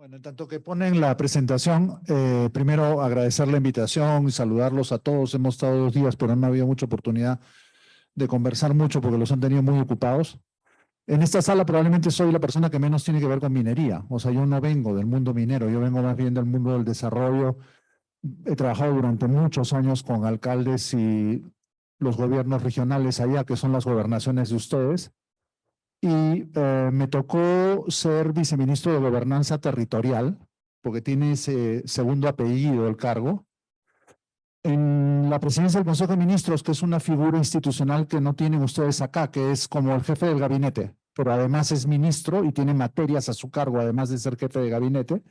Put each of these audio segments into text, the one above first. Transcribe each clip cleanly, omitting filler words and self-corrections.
Bueno, en tanto que ponen la presentación, primero agradecer la invitación y saludarlos a todos. Hemos estado 2 días, pero no ha habido mucha oportunidad de conversar mucho porque los han tenido muy ocupados. En esta sala probablemente soy la persona que menos tiene que ver con minería. O sea, yo no vengo del mundo minero, yo vengo más bien del mundo del desarrollo. He trabajado durante muchos años con alcaldes y los gobiernos regionales allá, que son las gobernaciones de ustedes. Y me tocó ser viceministro de Gobernanza Territorial, porque tiene ese segundo apellido el cargo, en la presidencia del Consejo de Ministros, que es una figura institucional que no tienen ustedes acá, que es como el jefe del gabinete, pero además es ministro y tiene materias a su cargo, además de ser jefe de gabinete.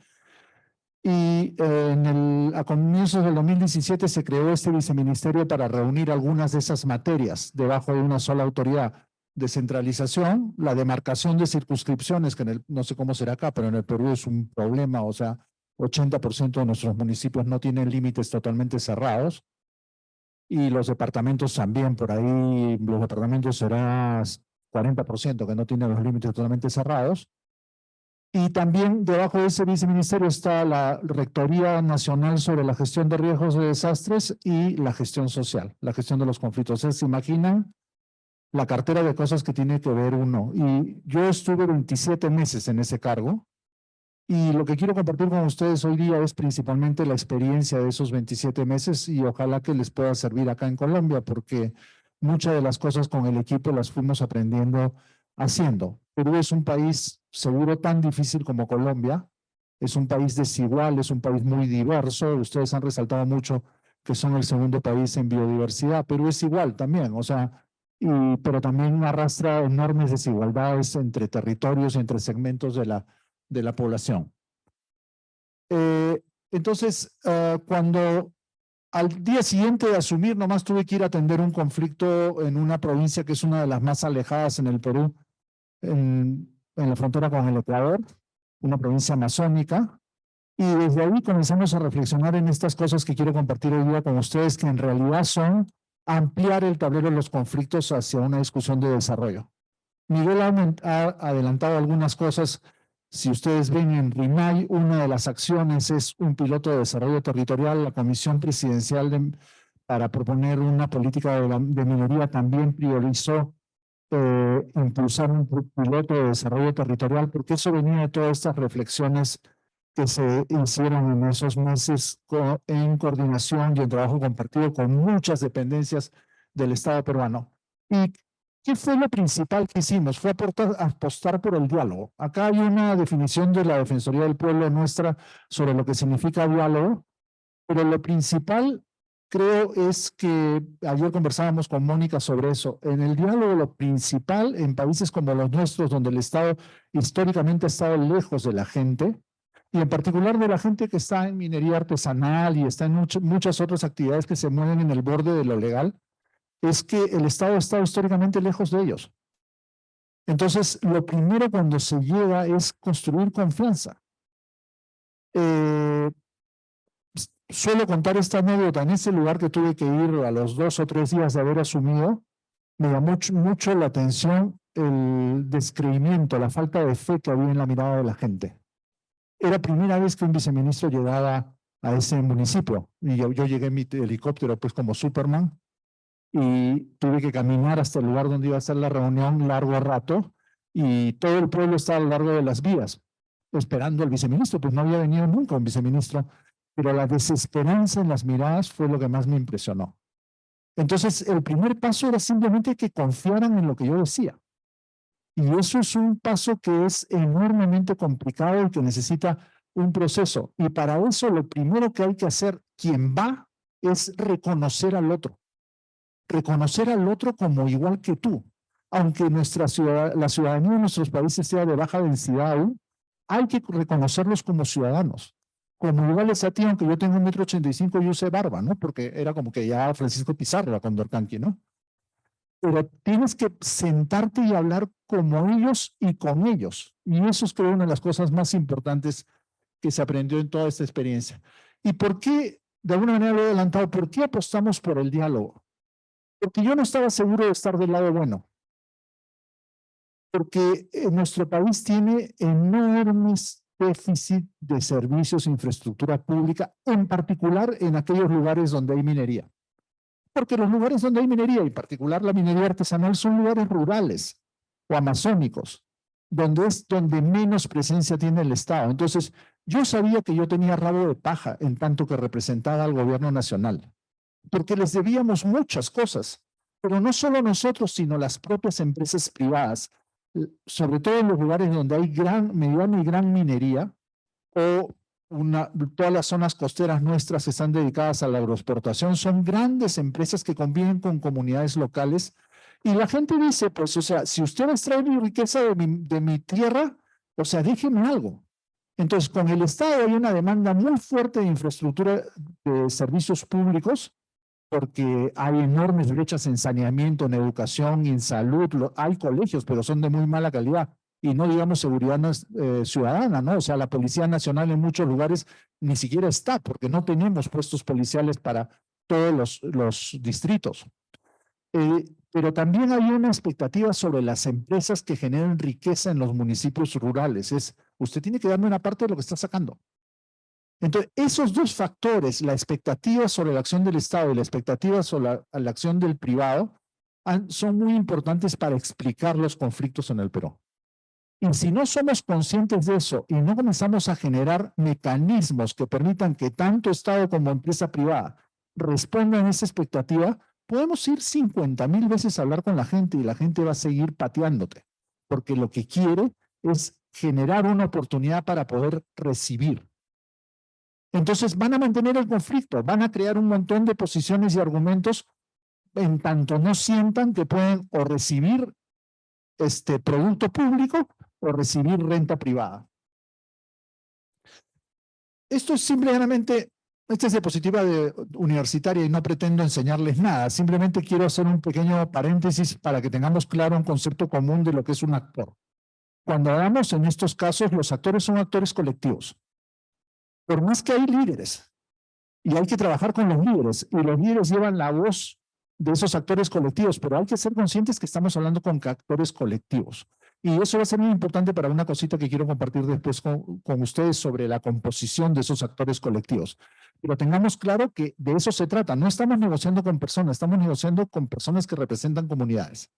Y a comienzos del 2017 se creó este viceministerio para reunir algunas de esas materias debajo de una sola autoridad. Descentralización, la demarcación de circunscripciones, que no sé cómo será acá, pero en el Perú es un problema, o sea, 80% de nuestros municipios no tienen límites totalmente cerrados, y los departamentos también, por ahí los departamentos será 40% que no tienen los límites totalmente cerrados. Y también debajo de ese viceministerio está la Rectoría Nacional sobre la Gestión de Riesgos de Desastres y la gestión social, la gestión de los conflictos. Ustedes se imaginan la cartera de cosas que tiene que ver uno. Y yo estuve 27 meses en ese cargo, y lo que quiero compartir con ustedes hoy día es principalmente la experiencia de esos 27 meses y ojalá que les pueda servir acá en Colombia, porque muchas de las cosas con el equipo las fuimos aprendiendo haciendo. Perú es un país seguro tan difícil como Colombia, es un país desigual, es un país muy diverso. Ustedes han resaltado mucho que son el segundo país en biodiversidad. Perú es igual también, o sea, pero también arrastra enormes desigualdades entre territorios y entre segmentos de la población. Entonces, cuando al día siguiente de asumir, nomás tuve que ir a atender un conflicto en una provincia que es una de las más alejadas en el Perú, en la frontera con el Ecuador, una provincia amazónica, y desde ahí comenzamos a reflexionar en estas cosas que quiero compartir hoy día con ustedes, que en realidad son ampliar el tablero de los conflictos hacia una discusión de desarrollo. Miguel ha adelantado algunas cosas. Si ustedes ven en RIMAY, una de las acciones es un piloto de desarrollo territorial. La Comisión Presidencial para proponer una política de minería también priorizó impulsar un piloto de desarrollo territorial, porque eso venía de todas estas reflexiones que se hicieron en esos meses en coordinación y en trabajo compartido con muchas dependencias del Estado peruano. ¿Y qué fue lo principal que hicimos? Fue apostar por el diálogo. Acá hay una definición de la Defensoría del Pueblo nuestra sobre lo que significa diálogo, pero lo principal creo es que ayer conversábamos con Mónica sobre eso. En el diálogo lo principal en países como los nuestros, donde el Estado históricamente ha estado lejos de la gente, y en particular de la gente que está en minería artesanal y está en muchas otras actividades que se mueven en el borde de lo legal, es que el Estado ha estado históricamente lejos de ellos. Entonces, lo primero cuando se llega es construir confianza. Suelo contar esta anécdota. En ese lugar que tuve que ir a los 2 o 3 días de haber asumido, me llamó mucho la atención el descreimiento, la falta de fe que había en la mirada de la gente. Era la primera vez que un viceministro llegaba a ese municipio, y yo llegué en mi helicóptero pues como Superman, y tuve que caminar hasta el lugar donde iba a ser la reunión largo rato, y todo el pueblo estaba a lo largo de las vías, esperando al viceministro, pues no había venido nunca un viceministro, pero la desesperanza en las miradas fue lo que más me impresionó. Entonces, el primer paso era simplemente que confiaran en lo que yo decía. Y eso es un paso que es enormemente complicado y que necesita un proceso. Y para eso lo primero que hay que hacer, quien va, es reconocer al otro. Reconocer al otro como igual que tú. Aunque la ciudadanía de nuestros países sea de baja densidad aún, hay que reconocerlos como ciudadanos, como iguales a ti, aunque yo tengo 1,85 m y use barba, ¿no? Porque era como que ya Francisco Pizarro a Condorcanqui, ¿no? Pero tienes que sentarte y hablar como ellos y con ellos. Y eso es, creo, una de las cosas más importantes que se aprendió en toda esta experiencia. ¿Y por qué, de alguna manera lo he adelantado, por qué apostamos por el diálogo? Porque yo no estaba seguro de estar del lado bueno. Porque nuestro país tiene enormes déficit de servicios e infraestructura pública, en particular en aquellos lugares donde hay minería. Porque los lugares donde hay minería, y en particular la minería artesanal, son lugares rurales o amazónicos, donde es donde menos presencia tiene el Estado. Entonces, yo sabía que yo tenía rabo de paja en tanto que representaba al gobierno nacional, porque les debíamos muchas cosas, pero no solo nosotros, sino las propias empresas privadas, sobre todo en los lugares donde hay mediana y gran minería, o todas las zonas costeras nuestras que están dedicadas a la agroexportación, son grandes empresas que conviven con comunidades locales, y la gente dice, pues, o sea, si usted extrae mi riqueza de mi tierra, o sea, déjeme algo. Entonces, con el Estado hay una demanda muy fuerte de infraestructura de servicios públicos, porque hay enormes brechas en saneamiento, en educación, en salud. Hay colegios, pero son de muy mala calidad. Y no digamos seguridad ciudadana, ¿no? O sea, la Policía Nacional en muchos lugares ni siquiera está, porque no tenemos puestos policiales para todos los distritos. Pero también hay una expectativa sobre las empresas que generan riqueza en los municipios rurales. Usted tiene que darme una parte de lo que está sacando. Entonces, esos dos factores, la expectativa sobre la acción del Estado y la expectativa sobre la acción del privado, son muy importantes para explicar los conflictos en el Perú. Y si no somos conscientes de eso y no comenzamos a generar mecanismos que permitan que tanto Estado como empresa privada respondan a esa expectativa, podemos ir 50,000 veces a hablar con la gente y la gente va a seguir pateándote, porque lo que quiere es generar una oportunidad para poder recibir. Entonces van a mantener el conflicto, van a crear un montón de posiciones y argumentos en tanto no sientan que pueden o recibir producto público o recibir renta privada. Esto es simplemente, esta es diapositiva universitaria y no pretendo enseñarles nada, simplemente quiero hacer un pequeño paréntesis para que tengamos claro un concepto común de lo que es un actor. Cuando hablamos en estos casos, los actores son actores colectivos. Por más que hay líderes, y hay que trabajar con los líderes, y los líderes llevan la voz de esos actores colectivos, pero hay que ser conscientes que estamos hablando con actores colectivos. Y eso va a ser muy importante para una cosita que quiero compartir después con ustedes sobre la composición de esos actores colectivos. Pero tengamos claro que de eso se trata. No estamos negociando con personas, estamos negociando con personas que representan comunidades.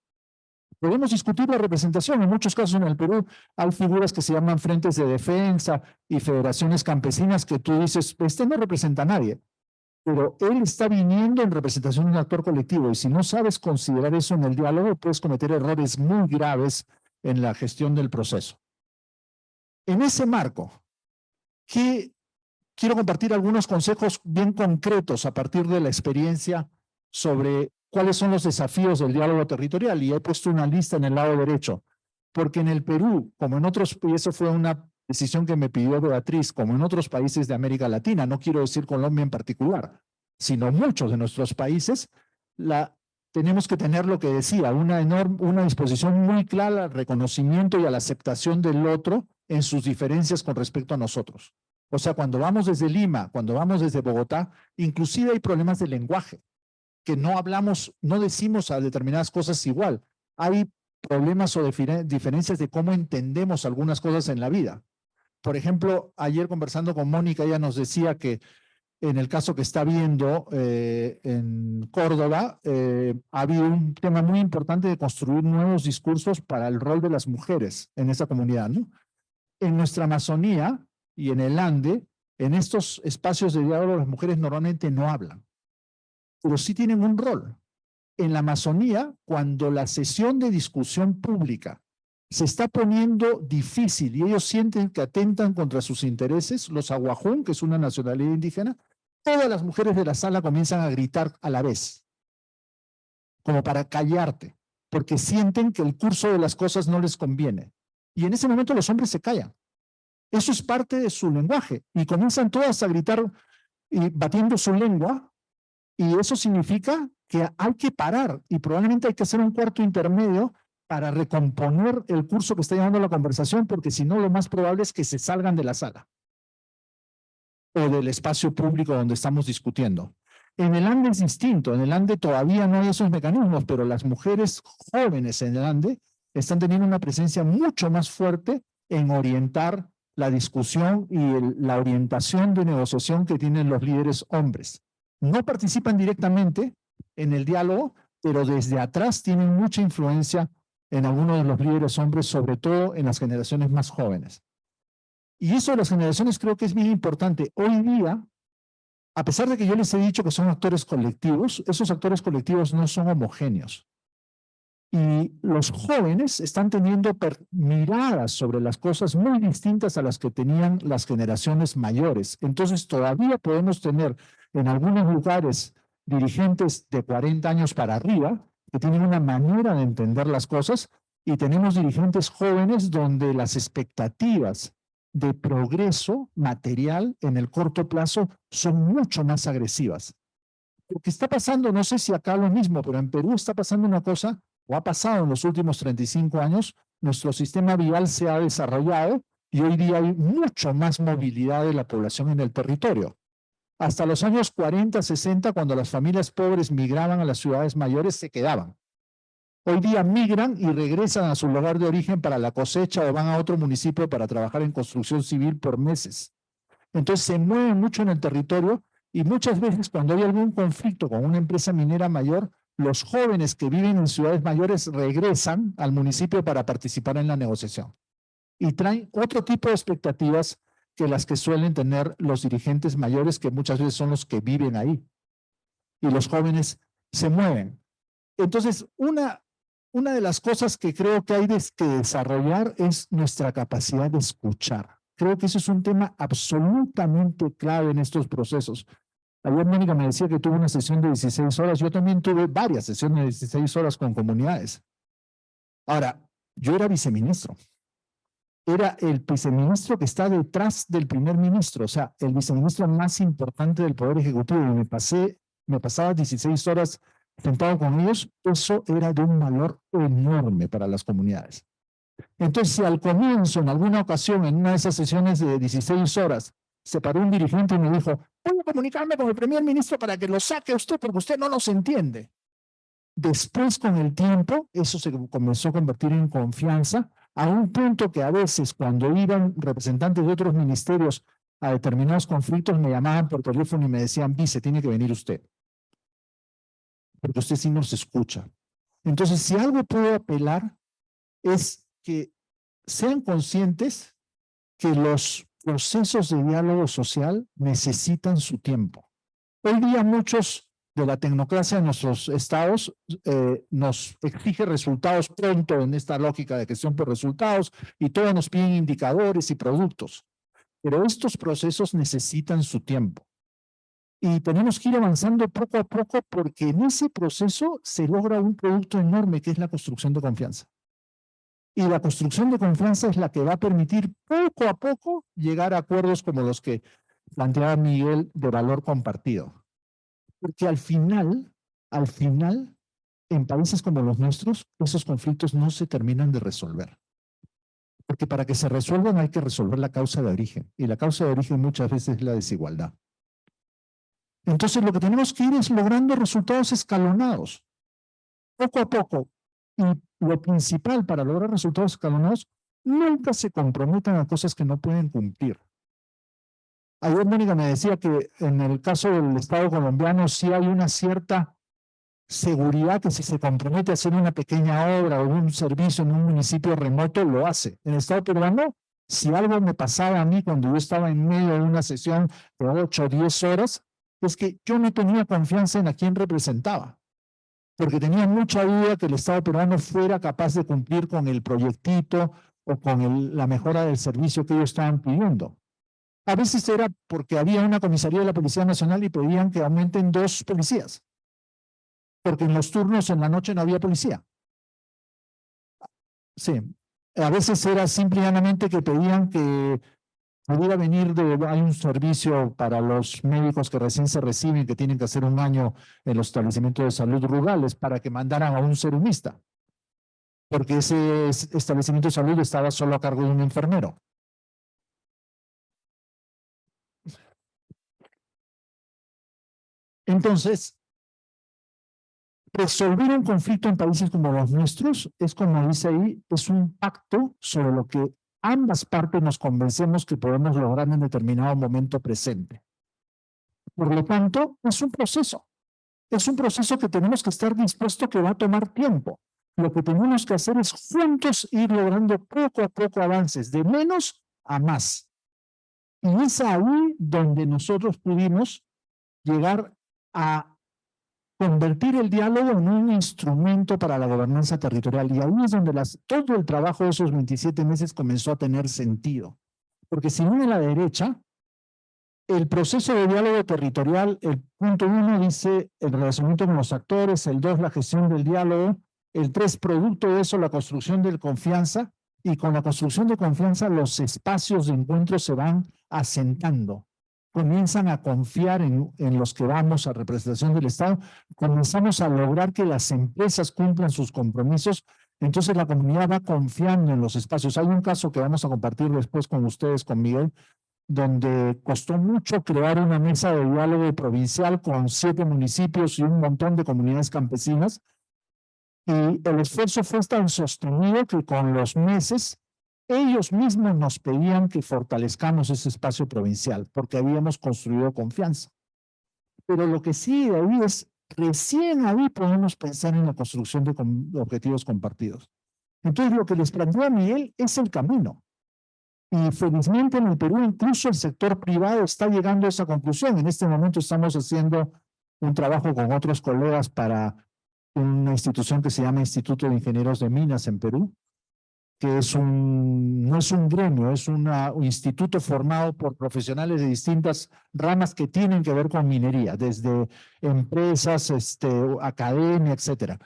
Podemos discutir la representación. En muchos casos en el Perú hay figuras que se llaman frentes de defensa y federaciones campesinas que tú dices, no representa a nadie, pero él está viniendo en representación de un actor colectivo y si no sabes considerar eso en el diálogo, puedes cometer errores muy graves en la gestión del proceso. En ese marco, quiero compartir algunos consejos bien concretos a partir de la experiencia sobre cuáles son los desafíos del diálogo territorial, y he puesto una lista en el lado derecho, porque en el Perú, como en otros, y eso fue una decisión que me pidió Beatriz, como en otros países de América Latina, no quiero decir Colombia en particular, sino muchos de nuestros países, tenemos que tener lo que decía, una disposición muy clara al reconocimiento y a la aceptación del otro en sus diferencias con respecto a nosotros. O sea, cuando vamos desde Lima, cuando vamos desde Bogotá, inclusive hay problemas de lenguaje, que no hablamos, no decimos a determinadas cosas igual. Hay problemas o diferencias de cómo entendemos algunas cosas en la vida. Por ejemplo, ayer conversando con Mónica, ella nos decía que en el caso que está viendo en Córdoba, ha habido un tema muy importante de construir nuevos discursos para el rol de las mujeres en esa comunidad, ¿no? En nuestra Amazonía y en el Ande, en estos espacios de diálogo, las mujeres normalmente no hablan, pero sí tienen un rol. En la Amazonía, cuando la sesión de discusión pública se está poniendo difícil y ellos sienten que atentan contra sus intereses, los aguajún, que es una nacionalidad indígena, todas las mujeres de la sala comienzan a gritar a la vez, como para callarte, porque sienten que el curso de las cosas no les conviene. Y en ese momento los hombres se callan. Eso es parte de su lenguaje. Y comienzan todas a gritar y batiendo su lengua, y eso significa que hay que parar y probablemente hay que hacer un cuarto intermedio para recomponer el curso que está llevando la conversación, porque si no, lo más probable es que se salgan de la sala o del espacio público donde estamos discutiendo. En el Ande es distinto. En el Ande todavía no hay esos mecanismos, pero las mujeres jóvenes en el Ande están teniendo una presencia mucho más fuerte en orientar la discusión y la orientación de negociación que tienen los líderes hombres. No participan directamente en el diálogo, pero desde atrás tienen mucha influencia en algunos de los líderes hombres, sobre todo en las generaciones más jóvenes. Y eso de las generaciones creo que es bien importante. Hoy día, a pesar de que yo les he dicho que son actores colectivos, esos actores colectivos no son homogéneos. Y los jóvenes están teniendo miradas sobre las cosas muy distintas a las que tenían las generaciones mayores. Entonces todavía podemos tener en algunos lugares dirigentes de 40 años para arriba que tienen una manera de entender las cosas, y tenemos dirigentes jóvenes donde las expectativas de progreso material en el corto plazo son mucho más agresivas. Lo que está pasando, no sé si acá lo mismo, pero en Perú está pasando una cosa, o ha pasado en los últimos 35 años, nuestro sistema vial se ha desarrollado y hoy día hay mucho más movilidad de la población en el territorio. Hasta los años 40, 60, cuando las familias pobres migraban a las ciudades mayores, se quedaban. Hoy día migran y regresan a su lugar de origen para la cosecha o van a otro municipio para trabajar en construcción civil por meses. Entonces se mueven mucho en el territorio, y muchas veces cuando hay algún conflicto con una empresa minera mayor, los jóvenes que viven en ciudades mayores regresan al municipio para participar en la negociación. Y traen otro tipo de expectativas que las que suelen tener los dirigentes mayores, que muchas veces son los que viven ahí. Y los jóvenes se mueven. Entonces, una de las cosas que creo que hay que desarrollar es nuestra capacidad de escuchar. Creo que ese es un tema absolutamente clave en estos procesos. Ayer Mónica me decía que tuvo una sesión de 16 horas. Yo también tuve varias sesiones de 16 horas con comunidades. Ahora, yo era viceministro. Era el viceministro que está detrás del primer ministro, o sea, el viceministro más importante del Poder Ejecutivo. Y me pasaba 16 horas sentado con ellos. Eso era de un valor enorme para las comunidades. Entonces, si al comienzo, en alguna ocasión, en una de esas sesiones de 16 horas, se paró un dirigente y me dijo: voy a comunicarme con el primer ministro para que lo saque usted porque usted no nos entiende. Después, con el tiempo, eso se comenzó a convertir en confianza, a un punto que a veces, cuando iban representantes de otros ministerios a determinados conflictos, me llamaban por teléfono y me decían: vice, tiene que venir usted, porque usted sí nos escucha. Entonces, si algo puedo apelar es que sean conscientes que los procesos de diálogo social necesitan su tiempo. Hoy día muchos de la tecnocracia de nuestros estados nos exige resultados pronto en esta lógica de gestión por resultados, y todos nos piden indicadores y productos. Pero estos procesos necesitan su tiempo. Y tenemos que ir avanzando poco a poco, porque en ese proceso se logra un producto enorme que es la construcción de confianza. Y la construcción de confianza es la que va a permitir poco a poco llegar a acuerdos como los que planteaba Miguel, de valor compartido. Porque al final, en países como los nuestros, esos conflictos no se terminan de resolver. Porque para que se resuelvan hay que resolver la causa de origen. Y la causa de origen muchas veces es la desigualdad. Entonces lo que tenemos que ir es logrando resultados escalonados, poco a poco. Y lo principal para lograr resultados escalonados: nunca se comprometan a cosas que no pueden cumplir. Ayer Mónica me decía que en el caso del Estado colombiano sí hay una cierta seguridad que si se compromete a hacer una pequeña obra o un servicio en un municipio remoto, lo hace. En el Estado peruano, si algo me pasaba a mí cuando yo estaba en medio de una sesión de 8 o 10 horas, es que yo no tenía confianza en a quién representaba, porque tenía mucha duda que el Estado peruano fuera capaz de cumplir con el proyectito o con la mejora del servicio que ellos estaban pidiendo. A veces era porque había una comisaría de la Policía Nacional y pedían que aumenten 2 policías, porque en los turnos en la noche no había policía. Sí, a veces era simplemente que pedían que pudiera venir hay un servicio para los médicos que recién se reciben, que tienen que hacer 1 año en los establecimientos de salud rurales, para que mandaran a un serumista, porque ese establecimiento de salud estaba solo a cargo de un enfermero. Entonces, resolver un conflicto en países como los nuestros es, como dice ahí, es un pacto sobre lo que ambas partes nos convencemos que podemos lograr en determinado momento presente. Por lo tanto, es un proceso. Es un proceso que tenemos que estar dispuestos que va a tomar tiempo. Lo que tenemos que hacer es juntos ir logrando poco a poco avances, de menos a más. Y es ahí donde nosotros pudimos llegar a convertir el diálogo en un instrumento para la gobernanza territorial. Y ahí es donde todo el trabajo de esos 27 meses comenzó a tener sentido. Porque si viene a la derecha, el proceso de diálogo territorial, el punto 1 dice el relacionamiento con los actores, el 2 la gestión del diálogo, el 3 producto de eso la construcción de confianza, y con la construcción de confianza los espacios de encuentro se van asentando, comienzan a confiar en los que vamos a representación del Estado, comenzamos a lograr que las empresas cumplan sus compromisos, entonces la comunidad va confiando en los espacios. Hay un caso que vamos a compartir después con ustedes, con Miguel, donde costó mucho crear una mesa de diálogo provincial con 7 municipios y un montón de comunidades campesinas. Y el esfuerzo fue tan sostenido que con los meses ellos mismos nos pedían que fortalezcamos ese espacio provincial, porque habíamos construido confianza. Pero lo que sigue ahí es, recién ahí podemos pensar en la construcción de objetivos compartidos. Entonces, lo que les planteó a Miguel es el camino. Y felizmente en el Perú incluso el sector privado está llegando a esa conclusión. En este momento estamos haciendo un trabajo con otros colegas para una institución que se llama Instituto de Ingenieros de Minas en Perú, que no es un gremio, es un instituto formado por profesionales de distintas ramas que tienen que ver con minería, desde empresas, academia, etcétera.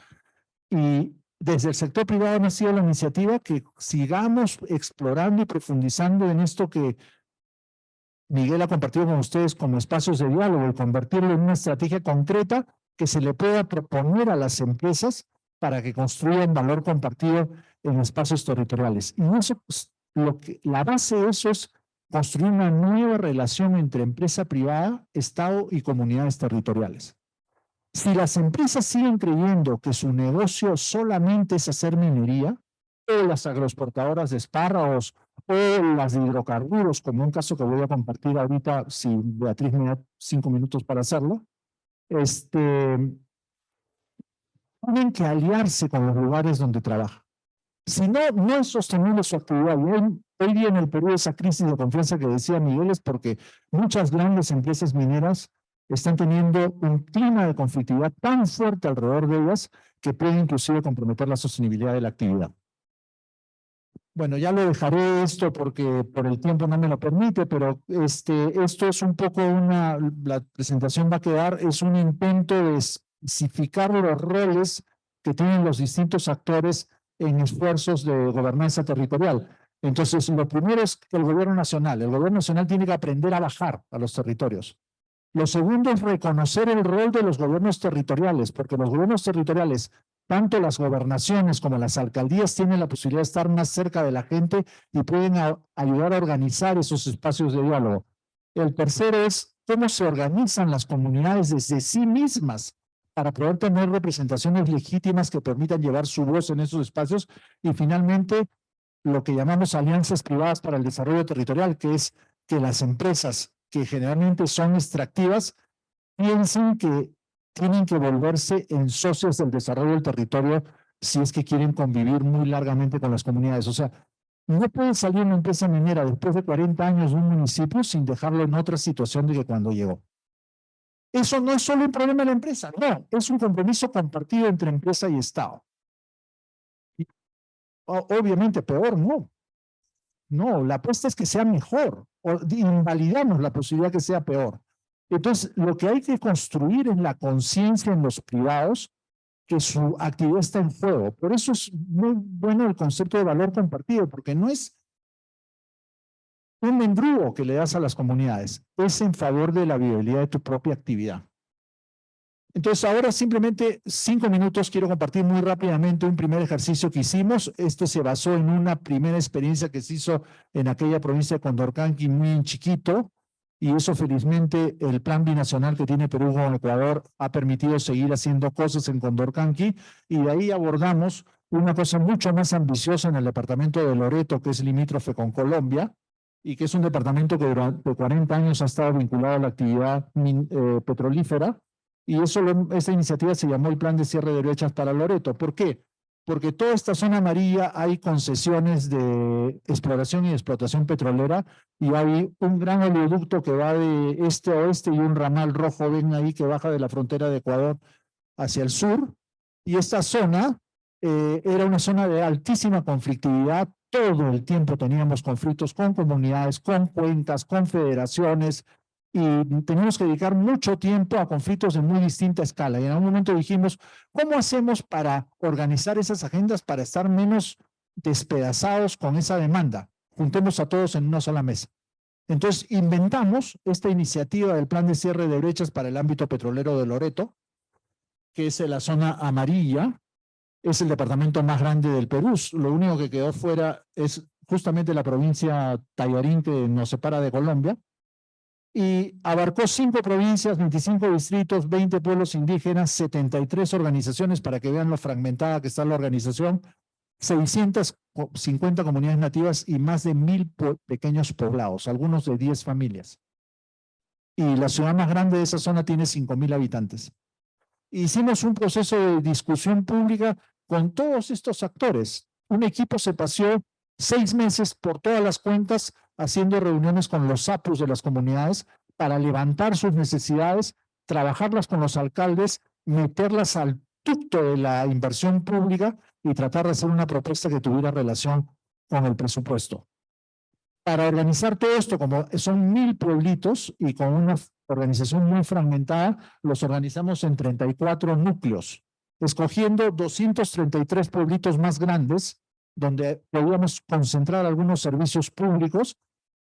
Y desde el sector privado ha nacido la iniciativa que sigamos explorando y profundizando en esto que Miguel ha compartido con ustedes como espacios de diálogo y convertirlo en una estrategia concreta que se le pueda proponer a las empresas para que construyan valor compartido en espacios territoriales. Y eso, la base de eso es construir una nueva relación entre empresa privada, Estado y comunidades territoriales. Si las empresas siguen creyendo que su negocio solamente es hacer minería, o las agroexportadoras de espárragos, o las de hidrocarburos, como un caso que voy a compartir ahorita, si Beatriz me da 5 minutos para hacerlo, tienen que aliarse con los lugares donde trabajan. Si no, no es sostenible su actividad. Hoy día en el Perú esa crisis de confianza que decía Miguel es porque muchas grandes empresas mineras están teniendo un clima de conflictividad tan fuerte alrededor de ellas que puede inclusive comprometer la sostenibilidad de la actividad. Bueno, ya lo dejaré esto porque por el tiempo no me lo permite, pero esto es un poco la presentación va a quedar, es un intento de especificar los roles que tienen los distintos actores en esfuerzos de gobernanza territorial. Entonces, lo primero es que el gobierno nacional tiene que aprender a bajar a los territorios. Lo segundo es reconocer el rol de los gobiernos territoriales, porque los gobiernos territoriales, tanto las gobernaciones como las alcaldías, tienen la posibilidad de estar más cerca de la gente y pueden ayudar a organizar esos espacios de diálogo. El tercero es cómo se organizan las comunidades desde sí mismas para poder tener representaciones legítimas que permitan llevar su voz en esos espacios. Y finalmente, lo que llamamos alianzas privadas para el desarrollo territorial, que es que las empresas que generalmente son extractivas, piensen que tienen que volverse en socios del desarrollo del territorio si es que quieren convivir muy largamente con las comunidades. O sea, no puede salir una empresa minera después de 40 años de un municipio sin dejarlo en otra situación de que cuando llegó. Eso no es solo un problema de la empresa, no, es un compromiso compartido entre empresa y Estado. Y, obviamente, peor no. No, la apuesta es que sea mejor, o invalidamos la posibilidad que sea peor. Entonces, lo que hay que construir es la conciencia en los privados que su actividad está en juego. Por eso es muy bueno el concepto de valor compartido, porque no es un mendrugo que le das a las comunidades, es en favor de la viabilidad de tu propia actividad. Entonces, ahora simplemente 5 minutos quiero compartir muy rápidamente un primer ejercicio que hicimos. Esto se basó en una primera experiencia que se hizo en aquella provincia de Condorcanqui, muy chiquito, y eso felizmente el plan binacional que tiene Perú con Ecuador ha permitido seguir haciendo cosas en Condorcanqui, y de ahí abordamos una cosa mucho más ambiciosa en el departamento de Loreto, que es limítrofe con Colombia, y que es un departamento que durante 40 años ha estado vinculado a la actividad petrolífera, y esa iniciativa se llamó el Plan de Cierre de Brechas para Loreto. ¿Por qué? Porque toda esta zona amarilla hay concesiones de exploración y explotación petrolera, y hay un gran oleoducto que va de este a oeste y un ramal rojo, ven ahí, que baja de la frontera de Ecuador hacia el sur, y esta zona era una zona de altísima conflictividad. Todo el tiempo teníamos conflictos con comunidades, con cuencas, con federaciones, y teníamos que dedicar mucho tiempo a conflictos de muy distinta escala. Y en algún momento dijimos, ¿cómo hacemos para organizar esas agendas para estar menos despedazados con esa demanda? Juntemos a todos en una sola mesa. Entonces inventamos esta iniciativa del Plan de Cierre de Brechas para el ámbito petrolero de Loreto, que es la zona amarilla. Es el departamento más grande del Perú. Lo único que quedó fuera es justamente la provincia Tallarín, que nos separa de Colombia, y abarcó 5 provincias, 25 distritos, 20 pueblos indígenas, 73 organizaciones, para que vean lo fragmentada que está la organización, 650 comunidades nativas y más de 1000 pequeños poblados, algunos de 10 familias. Y la ciudad más grande de esa zona tiene 5000 habitantes. Hicimos un proceso de discusión pública con todos estos actores. Un equipo se paseó 6 meses por todas las cuencas haciendo reuniones con los sapos de las comunidades para levantar sus necesidades, trabajarlas con los alcaldes, meterlas al ducto de la inversión pública y tratar de hacer una propuesta que tuviera relación con el presupuesto. Para organizar todo esto, como son 1000 pueblitos y con una organización muy fragmentada, los organizamos en 34 núcleos, escogiendo 233 pueblitos más grandes, donde podíamos concentrar algunos servicios públicos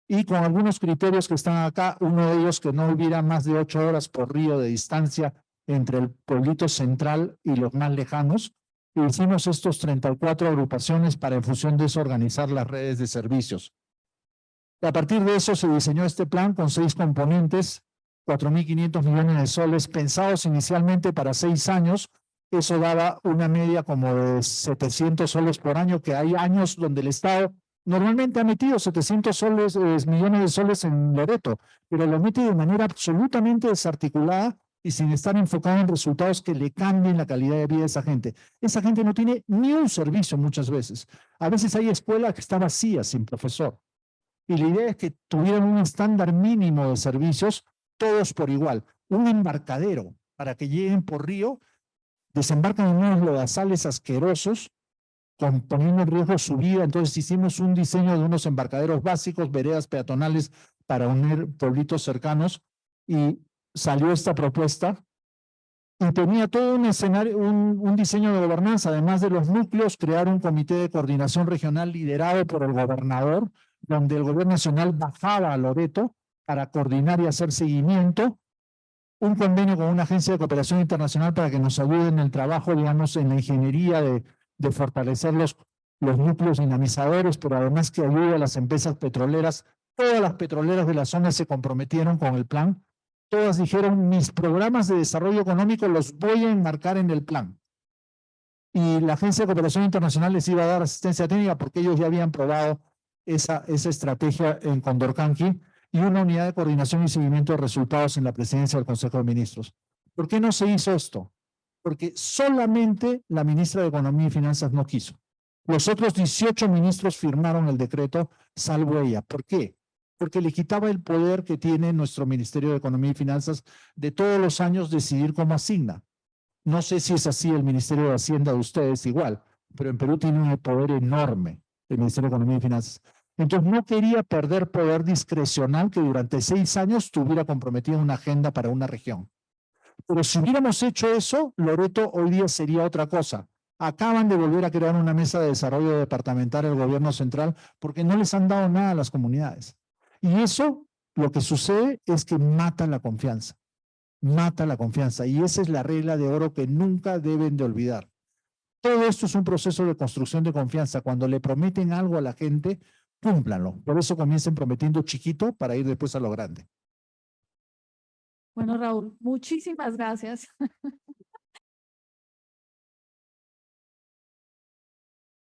y con algunos criterios que están acá, uno de ellos que no hubiera más de 8 horas por río de distancia entre el pueblito central y los más lejanos. Y hicimos estos 34 agrupaciones para en función de eso organizar las redes de servicios. A partir de eso se diseñó este plan con 6 componentes, 4.500 millones de soles, pensados inicialmente para 6 años. Eso daba una media como de 700 soles por año, que hay años donde el Estado normalmente ha metido 700 millones de soles en Loreto, pero lo mete de manera absolutamente desarticulada y sin estar enfocado en resultados que le cambien la calidad de vida de esa gente. Esa gente no tiene ni un servicio muchas veces. A veces hay escuela que está vacía, sin profesor. Y la idea es que tuvieran un estándar mínimo de servicios, todos por igual. Un embarcadero para que lleguen por río, desembarcan en unos lodazales asquerosos, poniendo en riesgo su vida. Entonces hicimos un diseño de unos embarcaderos básicos, veredas peatonales para unir pueblitos cercanos, y salió esta propuesta. Y tenía todo un escenario, un diseño de gobernanza, además de los núcleos, crear un comité de coordinación regional liderado por el gobernador, donde el gobierno nacional bajaba a Loreto para coordinar y hacer seguimiento, un convenio con una agencia de cooperación internacional para que nos ayude en el trabajo, digamos, en la ingeniería de fortalecer los núcleos dinamizadores, pero además que ayude a las empresas petroleras. Todas las petroleras de la zona se comprometieron con el plan. Todas dijeron, mis programas de desarrollo económico los voy a enmarcar en el plan. Y la Agencia de Cooperación Internacional les iba a dar asistencia técnica porque ellos ya habían probado esa estrategia en Condorcanqui, y una unidad de coordinación y seguimiento de resultados en la presidencia del Consejo de Ministros. ¿Por qué no se hizo esto? Porque solamente la ministra de Economía y Finanzas no quiso. Los otros 18 ministros firmaron el decreto, salvo ella. ¿Por qué? Porque le quitaba el poder que tiene nuestro Ministerio de Economía y Finanzas de todos los años decidir cómo asigna. No sé si es así el Ministerio de Hacienda de ustedes igual, pero en Perú tiene un poder enorme el Ministerio de Economía y Finanzas. Entonces no quería perder poder discrecional que durante 6 años tuviera comprometida una agenda para una región. Pero si hubiéramos hecho eso, Loreto hoy día sería otra cosa. Acaban de volver a crear una mesa de desarrollo departamental el gobierno central porque no les han dado nada a las comunidades. Y eso, lo que sucede es que mata la confianza. Mata la confianza. Y esa es la regla de oro que nunca deben de olvidar. Todo esto es un proceso de construcción de confianza. Cuando le prometen algo a la gente, cúmplanlo. Por eso comiencen prometiendo chiquito para ir después a lo grande. Bueno, Raúl, muchísimas gracias.